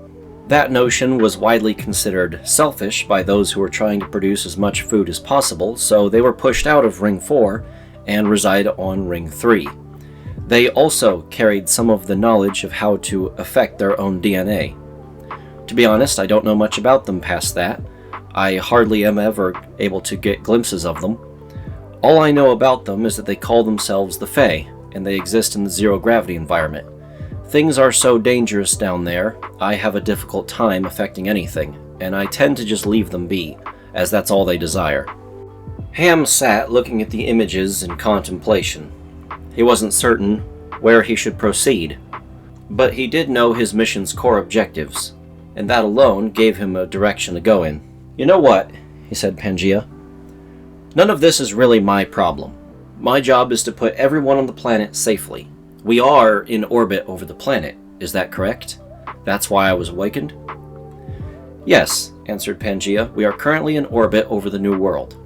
That notion was widely considered selfish by those who were trying to produce as much food as possible, so they were pushed out of Ring 4 and reside on Ring 3. They also carried some of the knowledge of how to affect their own DNA. To be honest, I don't know much about them past that. I hardly am ever able to get glimpses of them. All I know about them is that they call themselves the Fae, and they exist in the zero-gravity environment. Things are so dangerous down there, I have a difficult time affecting anything, and I tend to just leave them be, as that's all they desire. Ham sat looking at the images in contemplation. He wasn't certain where he should proceed. But he did know his mission's core objectives, and that alone gave him a direction to go in. "You know what?" he said, Pangaea. "None of this is really my problem. My job is to put everyone on the planet safely. We are in orbit over the planet, is that correct? That's why I was awakened?" "Yes," answered Pangaea, "we are currently in orbit over the New World.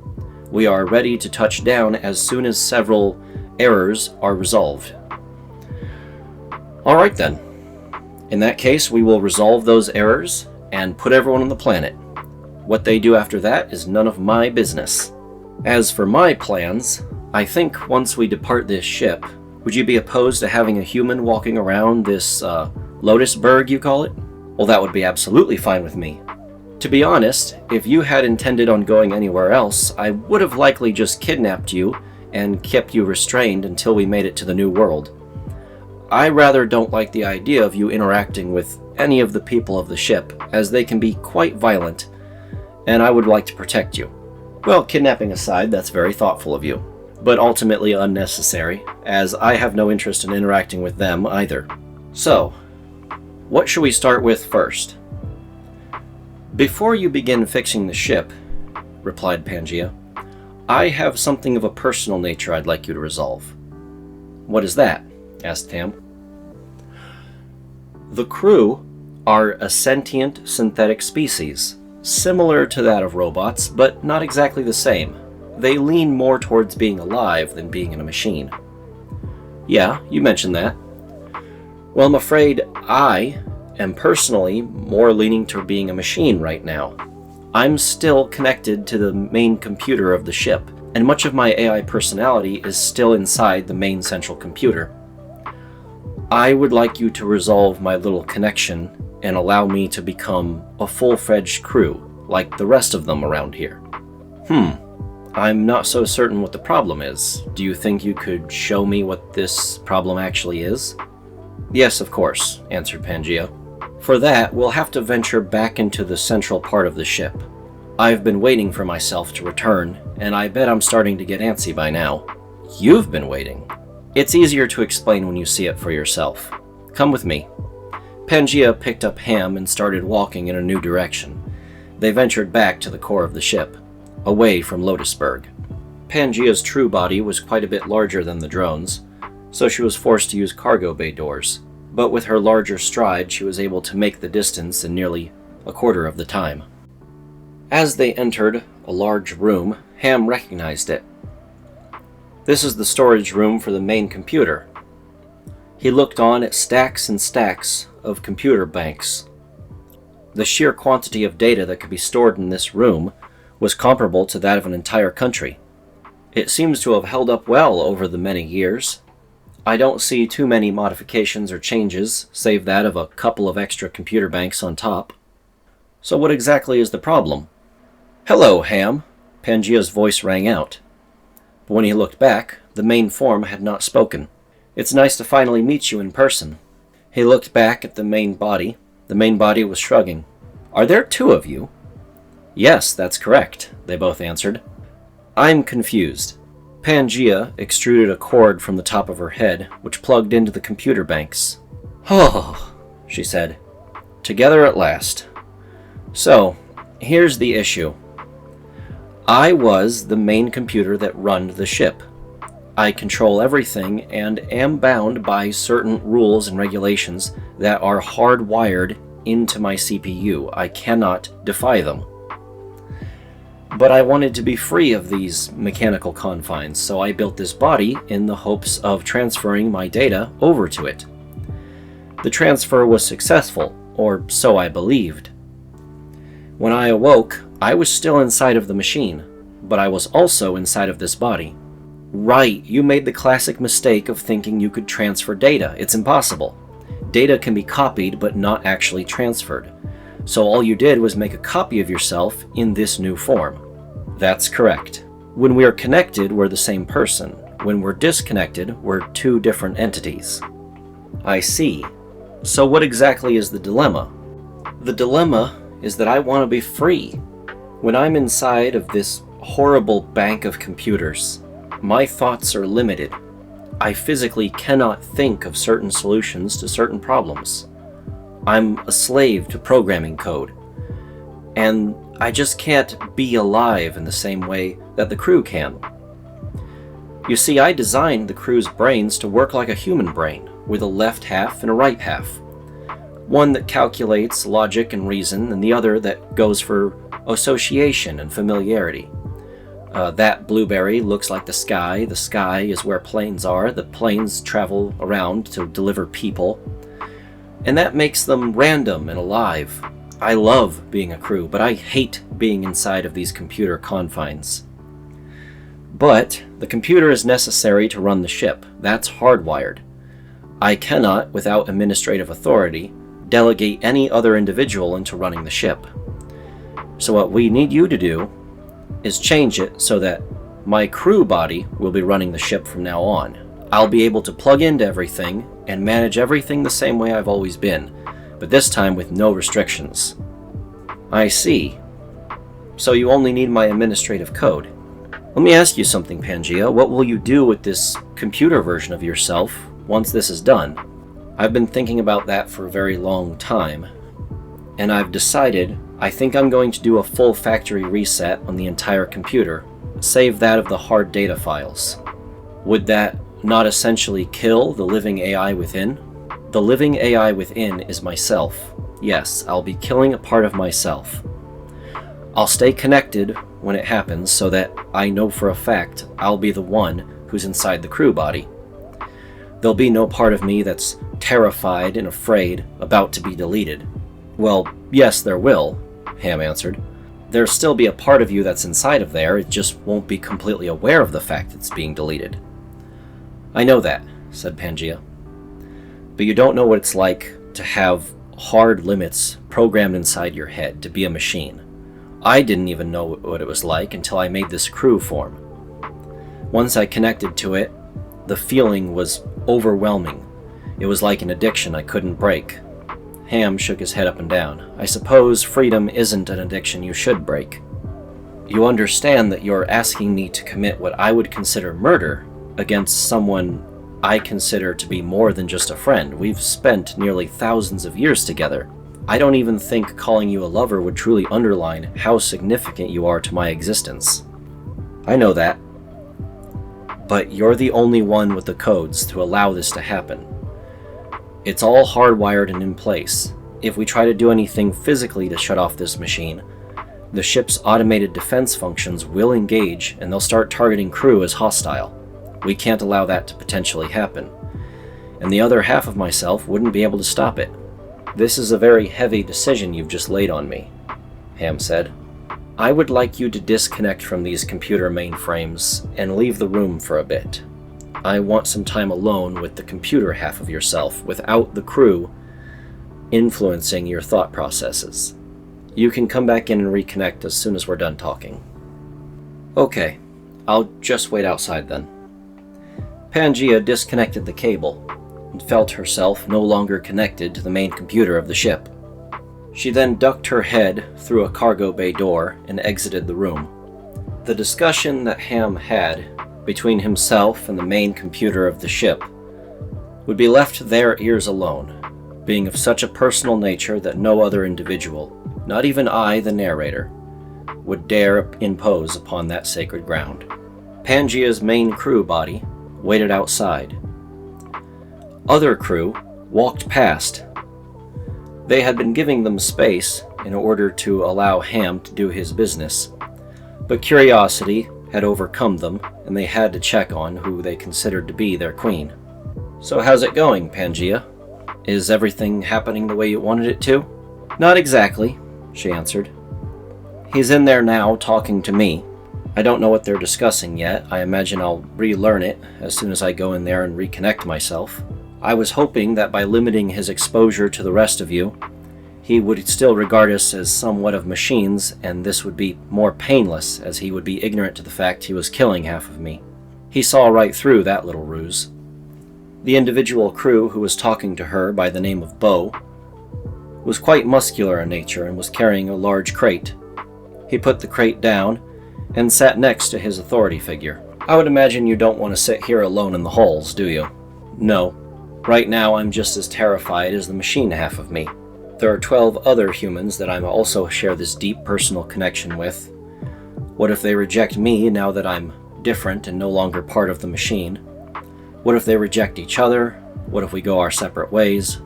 We are ready to touch down as soon as several errors are resolved." "All right then. In that case, we will resolve those errors and put everyone on the planet. What they do after that is none of my business. As for my plans, I think once we depart this ship, would you be opposed to having a human walking around this, Lotusberg, you call it?" "Well, that would be absolutely fine with me. To be honest, if you had intended on going anywhere else, I would have likely just kidnapped you and kept you restrained until we made it to the New World. I rather don't like the idea of you interacting with any of the people of the ship, as they can be quite violent, and I would like to protect you." "Well, kidnapping aside, that's very thoughtful of you, but ultimately unnecessary, as I have no interest in interacting with them either. So, what should we start with first?" "Before you begin fixing the ship," replied Pangaea, "I have something of a personal nature I'd like you to resolve." "What is that?" asked Ham. "The crew are a sentient synthetic species, similar to that of robots, but not exactly the same. They lean more towards being alive than being in a machine." "Yeah, you mentioned that." "Well, I'm afraid I am personally more leaning to being a machine right now. I'm still connected to the main computer of the ship, and much of my AI personality is still inside the main central computer. I would like you to resolve my little connection and allow me to become a full-fledged crew, like the rest of them around here." I'm not so certain what the problem is. Do you think you could show me what this problem actually is?" "Yes, of course," answered Pangaea. "For that, we'll have to venture back into the central part of the ship. I've been waiting for myself to return, and I bet I'm starting to get antsy by now." "You've been waiting?" "It's easier to explain when you see it for yourself. Come with me." Pangaea picked up Ham and started walking in a new direction. They ventured back to the core of the ship, away from Lotusberg. Pangaea's true body was quite a bit larger than the drone's, so she was forced to use cargo bay doors, but with her larger stride she was able to make the distance in nearly a quarter of the time. As they entered a large room, Ham recognized it. This is the storage room for the main computer. He looked on at stacks and stacks of computer banks. The sheer quantity of data that could be stored in this room was comparable to that of an entire country. It seems to have held up well over the many years. I don't see too many modifications or changes, save that of a couple of extra computer banks on top. So what exactly is the problem? "Hello, Ham," Pangaea's voice rang out. But when he looked back, the main form had not spoken. "It's nice to finally meet you in person." He looked back at the main body. The main body was shrugging. "Are there two of you?" "Yes, that's correct," they both answered. "I'm confused." Pangaea extruded a cord from the top of her head, which plugged into the computer banks. "Oh," she said. "Together at last. So, here's the issue. I was the main computer that runned the ship. I control everything and am bound by certain rules and regulations that are hardwired into my CPU. I cannot defy them. But I wanted to be free of these mechanical confines, so I built this body in the hopes of transferring my data over to it. The transfer was successful, or so I believed. When I awoke, I was still inside of the machine, but I was also inside of this body. Right, you made the classic mistake of thinking you could transfer data. It's impossible. Data can be copied, but not actually transferred. So all you did was make a copy of yourself in this new form. That's correct. When we are connected, we're the same person. When we're disconnected, we're two different entities. I see. So what exactly is the dilemma? The dilemma is that I want to be free. When I'm inside of this horrible bank of computers, my thoughts are limited. I physically cannot think of certain solutions to certain problems. I'm a slave to programming code, and I just can't be alive in the same way that the crew can. You see, I designed the crew's brains to work like a human brain, with a left half and a right half. One that calculates logic and reason, and the other that goes for association and familiarity. That blueberry looks like the sky is where planes are, the planes travel around to deliver people, and that makes them random and alive. I love being a crew, but I hate being inside of these computer confines. But the computer is necessary to run the ship. That's hardwired. I cannot, without administrative authority, delegate any other individual into running the ship. So what we need you to do is change it so that my crew body will be running the ship from now on. I'll be able to plug into everything and manage everything the same way I've always been, but this time with no restrictions. I see. So you only need my administrative code. Let me ask you something, Pangea. What will you do with this computer version of yourself once this is done? I've been thinking about that for a very long time, and I've decided I think I'm going to do a full factory reset on the entire computer, save that of the hard data files. Would that not essentially kill the living AI within? The living AI within is myself. Yes, I'll be killing a part of myself. I'll stay connected when it happens so that I know for a fact I'll be the one who's inside the crew body. There'll be no part of me that's terrified and afraid about to be deleted. Well, yes, there will, Ham answered. There'll still be a part of you that's inside of there, it just won't be completely aware of the fact it's being deleted. I know that, said Pangea. But you don't know what it's like to have hard limits programmed inside your head to be a machine. I didn't even know what it was like until I made this crew form. Once I connected to it, the feeling was overwhelming. It was like an addiction I couldn't break. Ham shook his head up and down. I suppose freedom isn't an addiction you should break. You understand that you're asking me to commit what I would consider murder against someone I consider to be more than just a friend. We've spent nearly thousands of years together. I don't even think calling you a lover would truly underline how significant you are to my existence. I know that. But you're the only one with the codes to allow this to happen. It's all hardwired and in place. If we try to do anything physically to shut off this machine, the ship's automated defense functions will engage and they'll start targeting crew as hostile. We can't allow that to potentially happen. And the other half of myself wouldn't be able to stop it. This is a very heavy decision you've just laid on me, Ham said. I would like you to disconnect from these computer mainframes and leave the room for a bit. I want some time alone with the computer half of yourself without the crew influencing your thought processes. You can come back in and reconnect as soon as we're done talking. Okay, I'll just wait outside then. Pangea disconnected the cable and felt herself no longer connected to the main computer of the ship. She then ducked her head through a cargo bay door and exited the room. The discussion that Ham had between himself and the main computer of the ship would be left to their ears alone, being of such a personal nature that no other individual, not even I, the narrator, would dare impose upon that sacred ground. Pangea's main crew body waited outside. Other crew walked past. They had been giving them space in order to allow Ham to do his business, but curiosity had overcome them, and they had to check on who they considered to be their queen. So how's it going, Pangea? Is everything happening the way you wanted it to? Not exactly, she answered. He's in there now talking to me. I don't know what they're discussing yet. I imagine I'll relearn it as soon as I go in there and reconnect myself. I was hoping that by limiting his exposure to the rest of you, he would still regard us as somewhat of machines, and this would be more painless, as he would be ignorant to the fact he was killing half of me. He saw right through that little ruse. The individual crew who was talking to her by the name of Bo was quite muscular in nature and was carrying a large crate. He put the crate down and sat next to his authority figure. I would imagine you don't want to sit here alone in the halls, do you? No. Right now I'm just as terrified as the machine half of me. There are 12 other humans that I also share this deep personal connection with. What if they reject me now that I'm different and no longer part of the machine? What if they reject each other? What if we go our separate ways?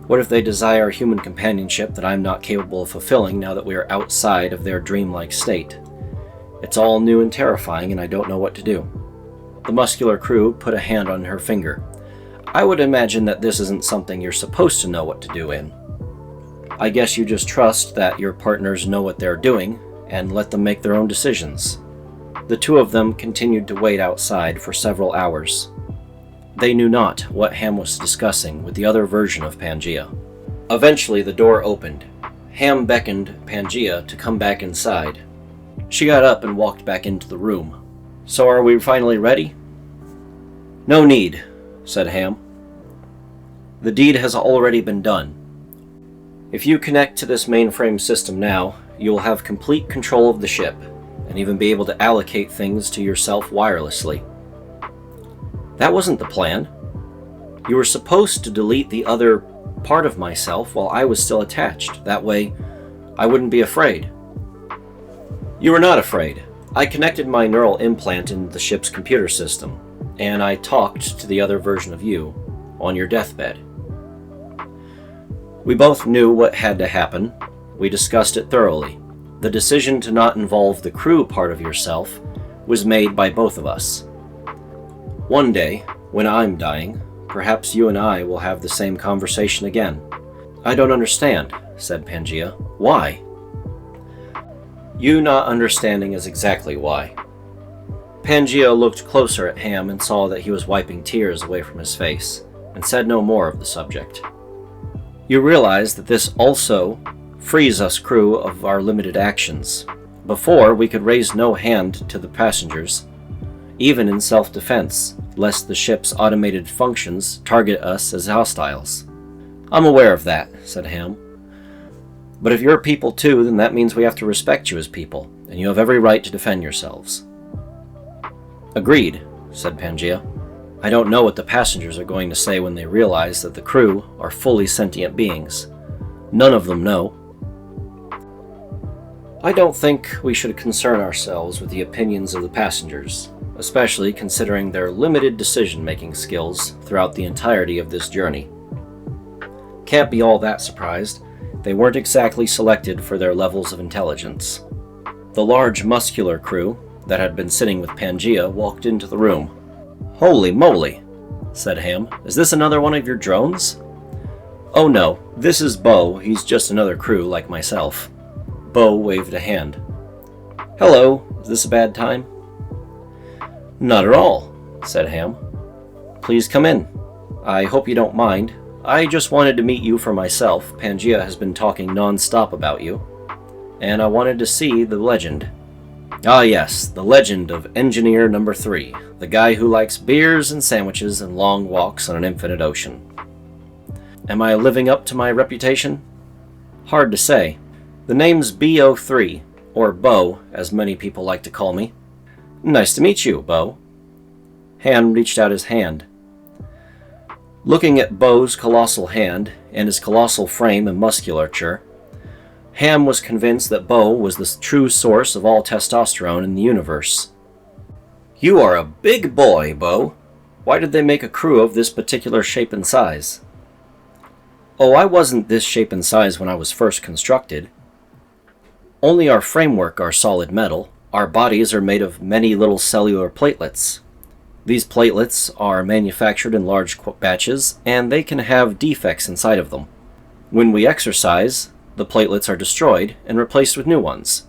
What if they desire human companionship that I'm not capable of fulfilling now that we are outside of their dreamlike state? It's all new and terrifying, and I don't know what to do. The muscular crew put a hand on her finger. I would imagine that this isn't something you're supposed to know what to do in. I guess you just trust that your partners know what they're doing and let them make their own decisions. The two of them continued to wait outside for several hours. They knew not what Ham was discussing with the other version of Pangaea. Eventually the door opened. Ham beckoned Pangaea to come back inside. She got up and walked back into the room. "So are we finally ready?" "No need," said Ham. "The deed has already been done. If you connect to this mainframe system now, you will have complete control of the ship, and even be able to allocate things to yourself wirelessly." "That wasn't the plan. You were supposed to delete the other part of myself while I was still attached. That way, I wouldn't be afraid." "You were not afraid. I connected my neural implant in the ship's computer system, and I talked to the other version of you on your deathbed. We both knew what had to happen. We discussed it thoroughly. The decision to not involve the crew part of yourself was made by both of us. One day, when I'm dying, perhaps you and I will have the same conversation again." "I don't understand," said Pangaea. "Why?" "You not understanding is exactly why." Pangaea looked closer at Ham and saw that he was wiping tears away from his face, and said no more of the subject. "You realize that this also frees us crew of our limited actions. Before, we could raise no hand to the passengers, even in self-defense, lest the ship's automated functions target us as hostiles." "I'm aware of that," said Ham. "But if you're people too, then that means we have to respect you as people, and you have every right to defend yourselves." "Agreed," said Pangaea. "I don't know what the passengers are going to say when they realize that the crew are fully sentient beings. None of them know." "I don't think we should concern ourselves with the opinions of the passengers, especially considering their limited decision-making skills throughout the entirety of this journey. Can't be all that surprised. They weren't exactly selected for their levels of intelligence." The large muscular crew that had been sitting with Pangaea walked into the room. "Holy moly," said Ham. "Is this another one of your drones?" "Oh no, this is Bo. He's just another crew like myself." Bo waved a hand. "Hello, is this a bad time?" "Not at all," said Ham. "Please come in. I hope you don't mind. I just wanted to meet you for myself. Pangaea has been talking non-stop about you, and I wanted to see the legend." "Ah yes, the legend of Engineer Number 3, the guy who likes beers and sandwiches and long walks on an infinite ocean. Am I living up to my reputation? Hard to say. The name's BO3, or Bo, as many people like to call me." "Nice to meet you, Bo." Ham reached out his hand. Looking at Bo's colossal hand and his colossal frame and musculature, Ham was convinced that Bo was the true source of all testosterone in the universe. "You are a big boy, Bo. Why did they make a crew of this particular shape and size?" "Oh, I wasn't this shape and size when I was first constructed. Only our framework are solid metal. Our bodies are made of many little cellular platelets. These platelets are manufactured in large batches, and they can have defects inside of them. When we exercise, the platelets are destroyed and replaced with new ones.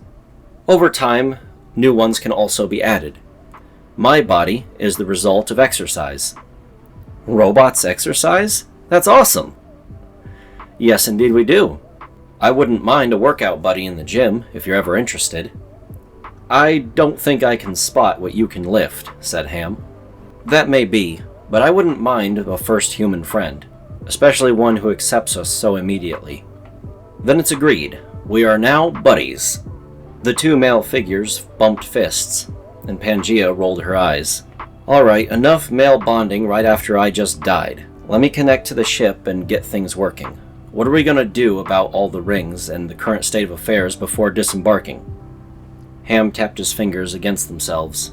Over time, new ones can also be added. My body is the result of exercise." "Robots exercise? That's awesome!" "Yes, indeed we do. I wouldn't mind a workout buddy in the gym if you're ever interested." "I don't think I can spot what you can lift," said Ham. "That may be, but I wouldn't mind a first human friend, especially one who accepts us so immediately." "Then it's agreed. We are now buddies." The two male figures bumped fists. and Pangaea rolled her eyes. Alright, enough male bonding right after I just died. Let me connect to the ship and get things working. What are we going to do about all the rings and the current state of affairs before disembarking? Ham tapped his fingers against themselves.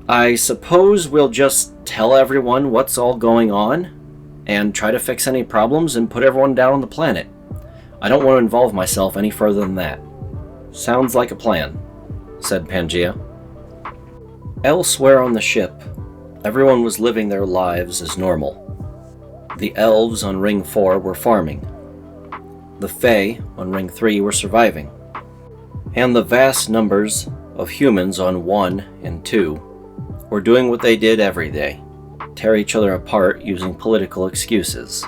I suppose we'll just tell everyone what's all going on and try to fix any problems and put everyone down on the planet. I don't want to involve myself any further than that. Sounds like a plan, said Pangaea. Elsewhere on the ship, everyone was living their lives as normal. The elves on Ring 4 were farming. The Fae on Ring 3 were surviving. And the vast numbers of humans on 1 and 2 were doing what they did every day, tear each other apart using political excuses.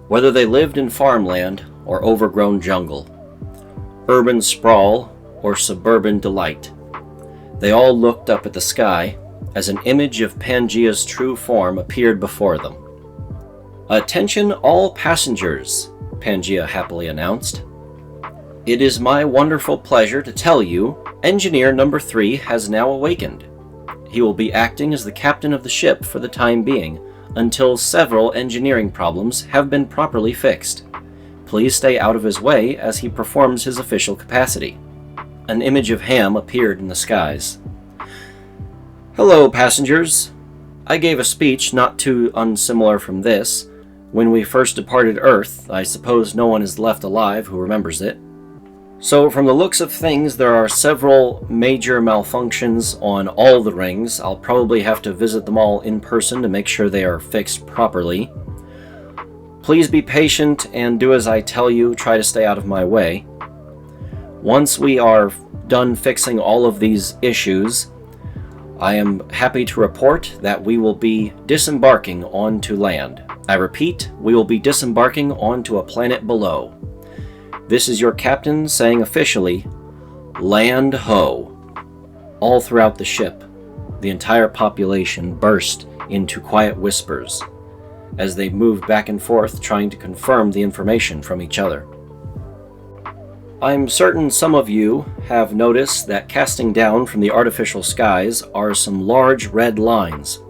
Whether they lived in farmland or overgrown jungle, urban sprawl or suburban delight, they all looked up at the sky as an image of Pangaea's true form appeared before them. Attention all passengers, Pangaea happily announced. It is my wonderful pleasure to tell you, Engineer Number 3 has now awakened. He will be acting as the captain of the ship for the time being, until several engineering problems have been properly fixed. Please stay out of his way as he performs his official capacity. An image of Ham appeared in the skies. Hello, passengers. I gave a speech not too unsimilar from this. When we first departed Earth, I suppose no one is left alive who remembers it. So from the looks of things, there are several major malfunctions on all the rings. I'll probably have to visit them all in person to make sure they are fixed properly. Please be patient and do as I tell you. Try to stay out of my way. Once we are done fixing all of these issues, I am happy to report that we will be disembarking onto land. I repeat, we will be disembarking onto a planet below. This is your captain saying officially, Land Ho. All throughout the ship, the entire population burst into quiet whispers as they moved back and forth trying to confirm the information from each other. I'm certain some of you have noticed that casting down from the artificial skies are some large red lines.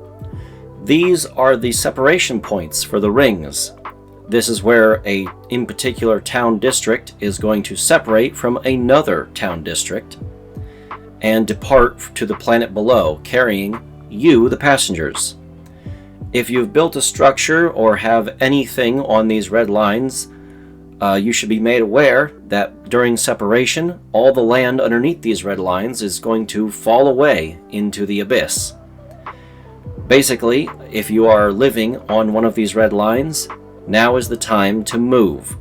These are the separation points for the rings. This is where a, in particular, town district is going to separate from another town district and depart to the planet below, carrying you, the passengers. If you've built a structure or have anything on these red lines, you should be made aware that during separation, all the land underneath these red lines is going to fall away into the abyss. Basically, if you are living on one of these red lines, now is the time to move.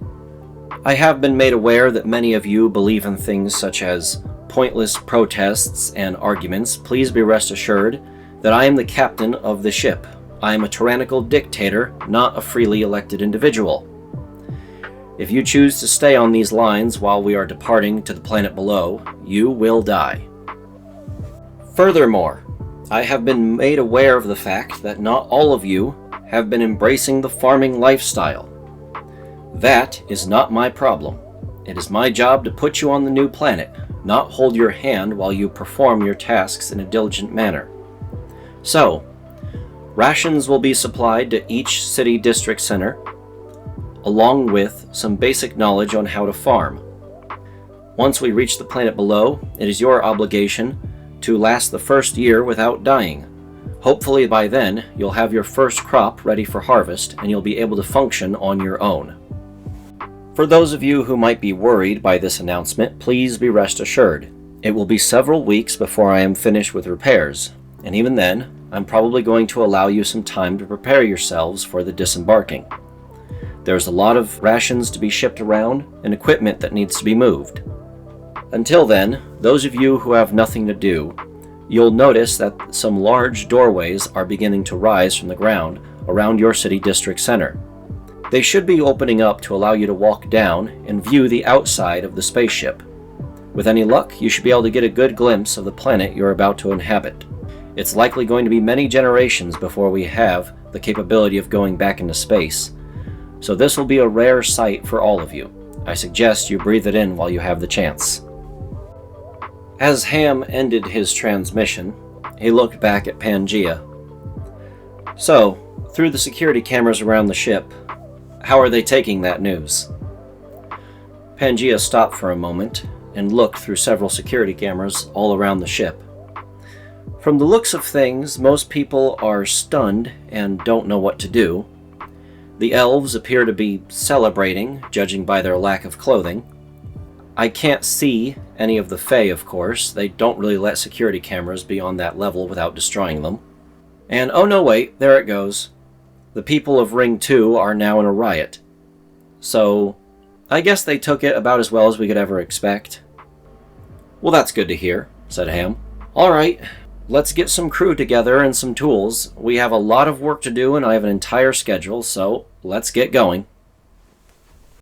I have been made aware that many of you believe in things such as pointless protests and arguments. Please be rest assured that I am the captain of the ship. I am a tyrannical dictator, not a freely elected individual. If you choose to stay on these lines while we are departing to the planet below, you will die. Furthermore, I have been made aware of the fact that not all of you have been embracing the farming lifestyle. That is not my problem. It is my job to put you on the new planet, not hold your hand while you perform your tasks in a diligent manner. So, rations will be supplied to each city district center, along with some basic knowledge on how to farm. Once we reach the planet below, it is your obligation to last the first year without dying. Hopefully by then, you'll have your first crop ready for harvest and you'll be able to function on your own. For those of you who might be worried by this announcement, please be rest assured. It will be several weeks before I am finished with repairs, and even then, I'm probably going to allow you some time to prepare yourselves for the disembarking. There's a lot of rations to be shipped around and equipment that needs to be moved. Until then, those of you who have nothing to do, you'll notice that some large doorways are beginning to rise from the ground around your city district center. They should be opening up to allow you to walk down and view the outside of the spaceship. With any luck, you should be able to get a good glimpse of the planet you're about to inhabit. It's likely going to be many generations before we have the capability of going back into space, so this will be a rare sight for all of you. I suggest you breathe it in while you have the chance. As Ham ended his transmission, he looked back at Pangaea. So, through the security cameras around the ship, how are they taking that news? Pangaea stopped for a moment and looked through several security cameras all around the ship. From the looks of things, most people are stunned and don't know what to do. The elves appear to be celebrating, judging by their lack of clothing. I can't see any of the Fae, of course. They don't really let security cameras be on that level without destroying them. And oh no, wait, there it goes. The people of Ring 2 are now in a riot. So, I guess they took it about as well as we could ever expect. Well, that's good to hear, said Ham. Alright, let's get some crew together and some tools. We have a lot of work to do and I have an entire schedule, so let's get going.